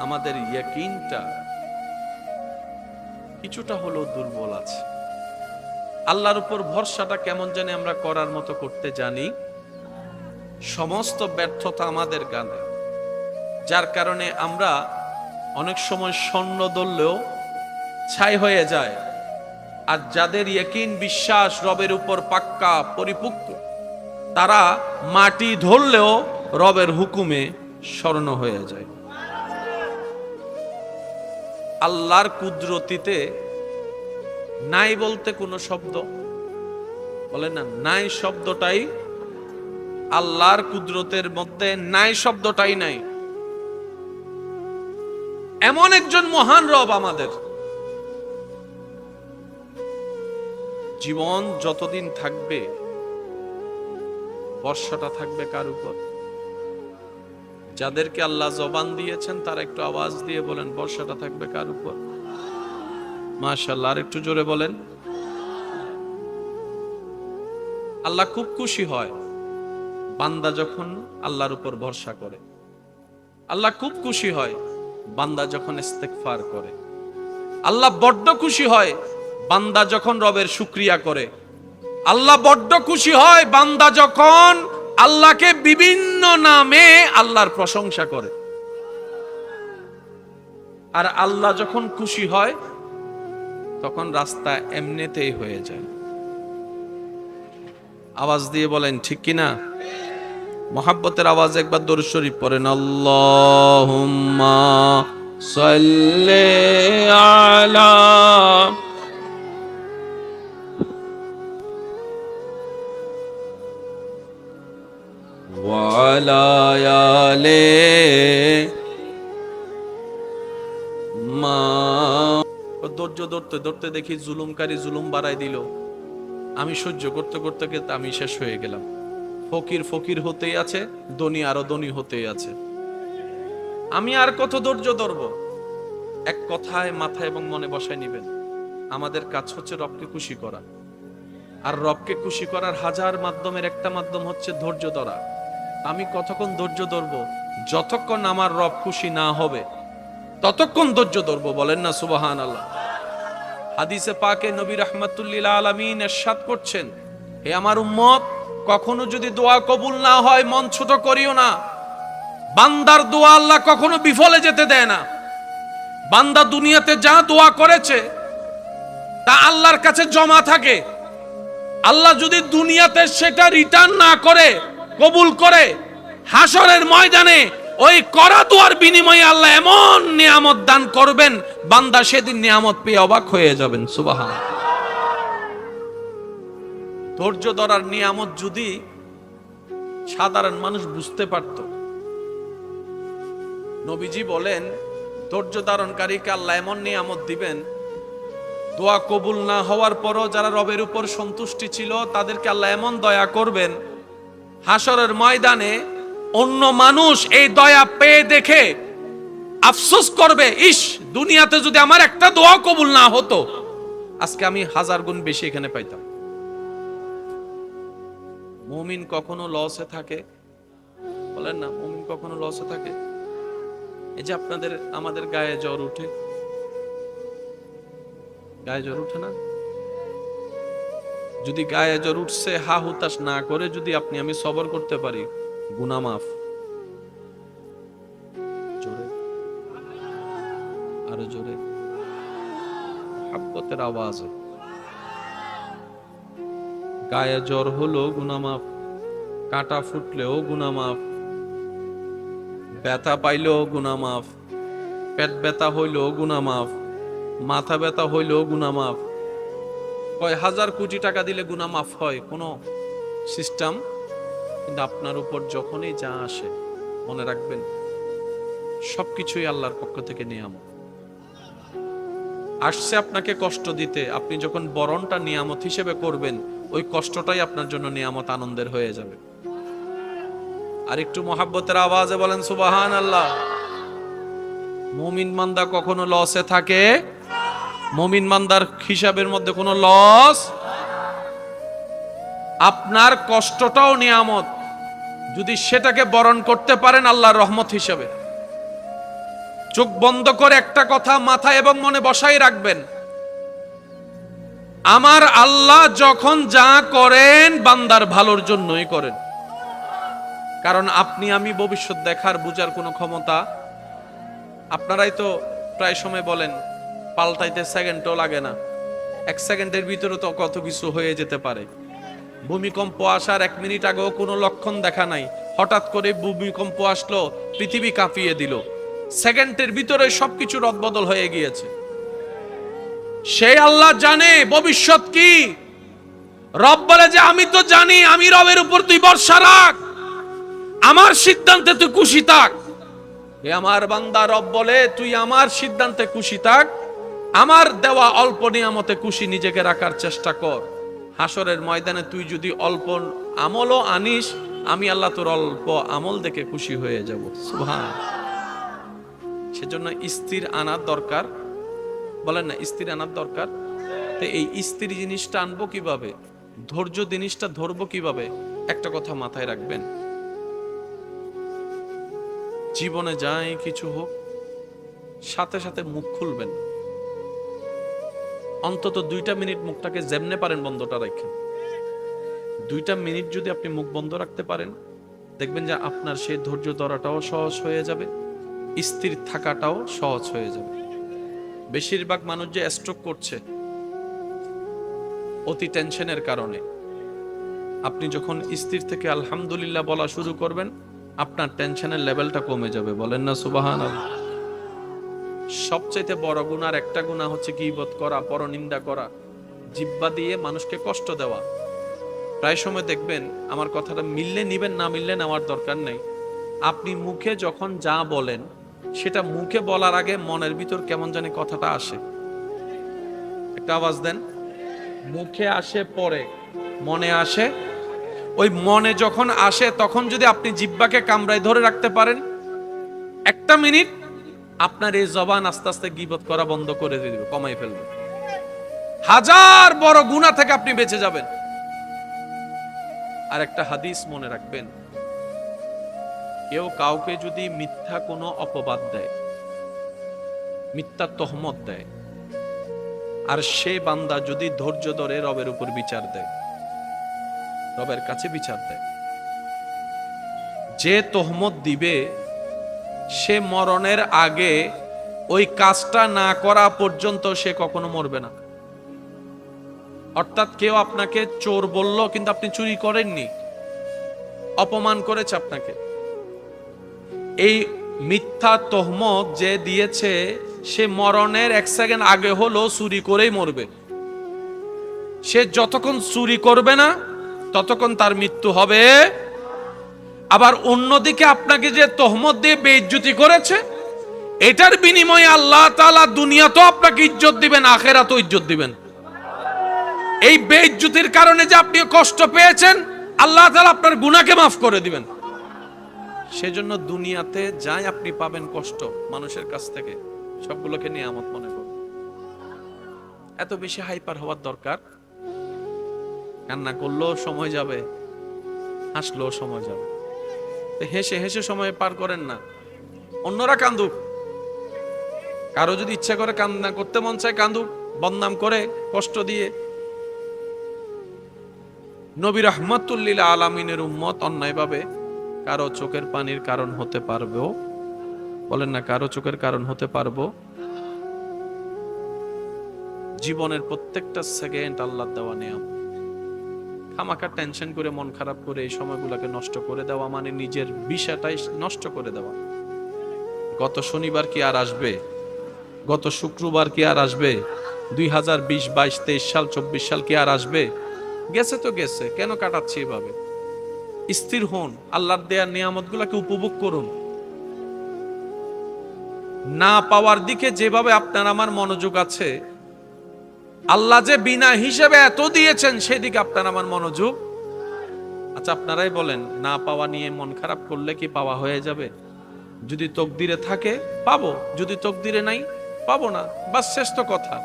আমাদের ইয়াকিনটা কিছুটা হলেও দুর্বল আছে। আল্লাহর উপর ভরসাটা কেমন জানি আমরা করার মতো করতে জানি, সমস্ত ব্যর্থতা আমাদের গানে, যার কারণে আমরা অনেক সময় স্বর্ণ ধরলেও ছাই হয়ে যায়। আর যাদের ইয়াকিন বিশ্বাস রবের উপর পাক্কা পরিপক্ক, তারা মাটি ধরলেও রবের হুকুমে স্বর্ণ হয়ে যায়। আল্লাহর কুদরতিতে নাই বলতে কোনো শব্দ বলে না, নাই শব্দটাই আল্লাহর কুদরতের মধ্যে নাই শব্দটাই নাই। এমন একজন মহান রব আমাদের। জীবন যতদিন থাকবে ভরসাটা থাকবে কার উপর? যাদেরকে আল্লাহ জবান দিয়েছেন তারা একটু আওয়াজ দিয়ে বলেন, ভরসাটা থাকবে কার উপর? মাশাআল্লাহ, আর একটু জোরে বলেন। আল্লাহ খুব খুশি হয় বান্দা যখন আল্লাহর উপর ভরসা করে। আল্লাহ খুব খুশি হয় বান্দা যখন ইস্তেগফার করে। আল্লাহ বড্ড খুশি হয় বান্দা যখন রবের শুকরিয়া করে। আল্লাহ বড্ড খুশি হয় বান্দা যখন আল্লাহকে বিভিন্ন নামে আল্লাহর প্রশংসা করে। আর আল্লাহ যখন খুশি হয় তখন রাস্তা এমনিতেই হয়ে যায়। আওয়াজ দিয়ে বলেন ঠিক কিনা? মোহাব্বতের আওয়াজ একবার দরুদ শরীফ পড়েন, আল্লাহুম্মা সাল্লি আলা ওয়া আলা আলি মা। ধৈর্য ধরতে ধরতে দেখি জুলুমকারী জুলুম বাড়াই দিল। আমি সহ্য করতে করতে আমি শেষ হয়ে গেলাম। ফকির ফকির হতেই আছে, ধনী আরো ধনী হতেই আছে। আমি আর কত ধৈর্য ধরবো? এক কথায় মাথায় এবং মনে বসায় নিবেন, আমাদের কাজ হচ্ছে রবকে খুশি করা। আর রবকে খুশি করার হাজার মাধ্যমের একটা মাধ্যম হচ্ছে ধৈর্য ধরা। আমি কতক্ষণ ধৈর্য ধরবো? যতক্ষণ আমার রব খুশি না হবে ততক্ষণ ধৈর্য ধরবো। বলেন না সুবহানাল্লাহ। হাদিসে পাকে নবী রাহমাতুল্লিল আলামিন ইরশাদ করছেন, হে আমার উম্মত, কখনো যদি দোয়া কবুল না হয় মন ছোট করিও না। বান্দার দোয়া আল্লাহ কখনো বিফলে যেতে দেয় না। বান্দা দুনিয়াতে যা দোয়া করেছে তা আল্লাহর কাছে জমা থাকে। আল্লাহ যদি দুনিয়াতে সেটা রিটার্ন না করে, কবুল করে, হাসরের ময়দানে ওই করা দোয়ার বিনিময়ে আল্লাহ এমন নিয়ামত দান করবেন, বান্দা সেদিন নিয়ামত পেয়ে অবাক হয়ে যাবেন। সুবহানাল্লাহ। ধৈর্য ধরার নিয়ামত যদি সাধারণ মানুষ বুঝতে পারত। নবীজি বলেন, ধৈর্য ধারণকারীকে আল্লাহ এমন নিয়ামত দিবেন, দোয়া কবুল না হওয়ার পরও যারা রবের উপর সন্তুষ্টি ছিল তাদেরকে আল্লাহ এমন দয়া করবেন, হাসরের ময়দানে অন্য মানুষ এই দয়া পেয়ে দেখে আফসোস করবে, ইস, দুনিয়াতে যদি আমার একটা দোয়া কবুল না হতো আজকে আমি 1000 গুণ বেশি এখানে পাইতাম। মুমিন কখনো লসে থাকে? বলেন না, মুমিন কখনো লসে থাকে? এই যে আপনাদের আমাদের গায়ে জ্বর উঠে, গায়ে জ্বর উঠে না? যদি গায়ে জ্বর উঠছে হা হুতাশ না করে যদি আপনি আমি সবর করতে পারি, গুনাহ মাফ। জোরে, আরো জোরে, মুহাব্বতের আওয়াজে। গায়ে জ্বর হলো গুনাহ মাফ, কাঁটা ফুটলেও গুনাহ মাফ, ব্যথা পাইলেও গুনাহ মাফ, পেট ব্যথা হইলেও গুনাহ মাফ, মাথা ব্যথা হইলেও গুনাহ মাফ। কয় হাজার কোটি টাকা দিলে গুনাহ মাফ হয় কোন সিস্টেম? কিন্তু আপনার উপর যখনই যা আসে মনে রাখবেন সবকিছুই আল্লাহর পক্ষ থেকে নিয়ামত। আসছে আপনাকে কষ্ট দিতে, আপনি যখন বরণটা নিয়ামত হিসেবে করবেন ওই কষ্টটাই আপনার জন্য নিয়ামত, আনন্দের হয়ে যাবে। আর একটু মুহাব্বতের আওয়াজে বলেন সুবহানাল্লাহ। মুমিন বান্দা কখনো লসে থাকে? মুমিন বান্দার হিসাবের মধ্যে কোনো লস? আপনার কষ্টটাও নিয়ামত, যদি সেটাকে বরণ করতে পারেন আল্লাহর রহমত হিসাবে। চোখ বন্ধ করে একটা কথা মাথায় এবং মনে বসাই রাখবেন, আমার আল্লাহ যখন যা করেন বান্দার ভালোর জন্যই করেন। কারণ আপনি আমি ভবিষ্যৎ দেখার বুঝার কোনো ক্ষমতা, আপনারাই তো প্রায় সময় বলেন পাল্টাইতে সেকেন্ডও লাগে না, 1 সেকেন্ডের ভিতরে তো কত কিছু হয়ে যেতে পারে। ভূমিকম্প আসার 1 মিনিট আগেও কোনো লক্ষণ দেখা নাই, হঠাৎ করে ভূমিকম্প আসলো, পৃথিবী কাঁপিয়ে দিল, সেকেন্ডের ভিতরে সবকিছু রদবদল হয়ে গিয়েছে। সেই আল্লাহ জানে ভবিষ্যৎ কি। রব বলে যে আমি তো জানি, আমি রবের উপর তুই ভরসা রাখ, আমার সিদ্ধান্তে তুই খুশি থাক। এ আমার বান্দা, রব বলে তুই আমার সিদ্ধান্তে খুশি থাক, আমার দেওয়া অল্প নিয়ামতে খুশি নিজেকে রাখার চেষ্টা কর। হাসরের ময়দানে তুই যদি অল্প আমলও আনিস, আমি আল্লাহ তোর অল্প আমল দেখে খুশি হয়ে যাব। সুবহান। সেজন্য স্থির আনার দরকার, বলেন না স্থির আনার দরকার। তো এই স্থির জিনিসটা আনবো কিভাবে, ধৈর্য জিনিসটা ধরবো কিভাবে? একটা কথা মাথায় রাখবেন, জীবনে যাই কিছু হোক সাথে সাথে মুখ খুলবেন। অন্তত 2টা মিনিট মুখটাকে যেমনে পারেন বন্ধটা রাখেন। 2টা মিনিট যদি আপনি মুখ বন্ধ রাখতে পারেন, দেখবেন যে আপনার সেই ধৈর্য ধরাটাও সহজ হয়ে যাবে, স্থির থাকাটাও সহজ হয়ে যাবে। বেশিরভাগ মানুষ যে স্ট্রোক করছে অতি টেনশনের কারণে। আপনি যখন স্থির থেকে আলহামদুলিল্লাহ বলা শুরু করবেন, আপনার টেনশনের লেভেলটা কমে যাবে। বলেন না সুবহানাল্লাহ। সবচেয়ে বড় গুনার একটা গুনাহ হচ্ছে গীবত করা, পরনিন্দা করা, জিহ্বা দিয়ে মানুষকে কষ্ট দেওয়া। প্রায় সময় দেখবেন, আমার কথাটা মিললে নিবেন, না মিললে নেওয়ার দরকার নেই, আপনি মুখে যখন যা বলেন সেটা মুখে বলার আগে মনের ভিতর কেমন জানি কথাটা আসে। একটা আওয়াজ দেন। মুখে আসে পরে, মনে আসে। ওই মনে যখন আসে তখন যদি আপনি জিহ্বাকে কামড়ায় ধরে রাখতে পারেন 1 মিনিট, আপনার এই জবান আস্তে আস্তে গীবত করা বন্ধ করে দিবে, কমাই ফেলবে। হাজার বড় গুনাহ থেকে আপনি বেঁচে যাবেন। আর একটা হাদিস মনে রাখবেন, কেউ কাউকে যদি মিথ্যা কোনো অপবাদ দেয়, মিথ্যা তহমত দেয়, আর সে বান্দা যদি ধৈর্য ধরে রবের উপর বিচার দেয়, রবের কাছে বিচার দেয়, যে তহমত দিবে সে মরণের আগে ওই কাজটা না করা পর্যন্ত সে কখনো মরবে না। অর্থাৎ কেউ আপনাকে চোর বলল কিন্তু আপনি চুরি করেননি, অপমান করেছে আপনাকে, এই মিথ্যা তহমত যে দিয়েছে সে মরণের 1 সেকেন্ড আগে হলো চুরি করেই মরবে। সে যতক্ষণ চুরি করবে না ততক্ষণ তার মৃত্যু হবে। আবার অন্যদিকে আপনাকে যে তহমত দিয়ে বেইজ্জতি করেছে, এটার বিনিময়ে আল্লাহ তাআলা দুনিয়াতেও আপনাকে ইজ্জত দিবেন, আখিরাতেও ইজ্জত দিবেন। এই বেইজ্জতির কারণে যে আপনি কষ্ট পেয়েছেন, আল্লাহ তাআলা আপনার গুনাহকে মাফ করে দিবেন। সেজন্য দুনিয়াতে যাই আপনি পাবেন কষ্ট মানুষের কাছ থেকে, সবগুলোকে নিয়ামত মনে করুন। এত বেশি হাইপার হওয়ার দরকার? কান্না করলেও সময় যাবে, হাসলেও সময় যাবে। হেসে হেসে সময় পার করেন না, অন্যরা কান্দুক, কারো যদি ইচ্ছা করে কান্না করতে মন চায় কান্দুক, বদনাম করে কষ্ট দিয়ে। নবী রাহমাতুল লিল আলামিনের উম্মত অন্যায়ভাবে কারো চোখের পানির কারণ হতে পারবো? বলেন না, কারো চোখের কারণ হতে পারবো? জীবনের প্রত্যেকটা সেকেন্ড আল্লাহর দেওয়া নিয়ামত। খামাখা টেনশন করে মন খারাপ করে এই সময়গুলোকে নষ্ট করে দেওয়া মানে নিজের বিষয়টাই নষ্ট করে দেওয়া। গত শনিবার কি আর আসবে? গত শুক্রবার কি আর আসবে? 2020, 22, 23 সাল, 24 সাল কি আর আসবে? গেছে তো গেছে, কেন কাটাচ্ছি এভাবে? স্থির হন, আল্লাহর দেয়া নিয়ামতগুলোকে উপভোগ করুন। না পাওয়ার দিকে যেভাবে আপনার আমার মনোযোগ আছে, আল্লাহ যে বিনা হিসেবে এত দিয়েছেন সেদিকে আপনার আমার মনোযোগ। আচ্ছা আপনারাই বলেন, না পাওয়া নিয়ে মন খারাপ করলে কি পাওয়া হয়ে যাবে? যদি তকদিরে থাকে পাবো, যদি তকদিরে নাই পাবো না, বাস শেষ তো কথা।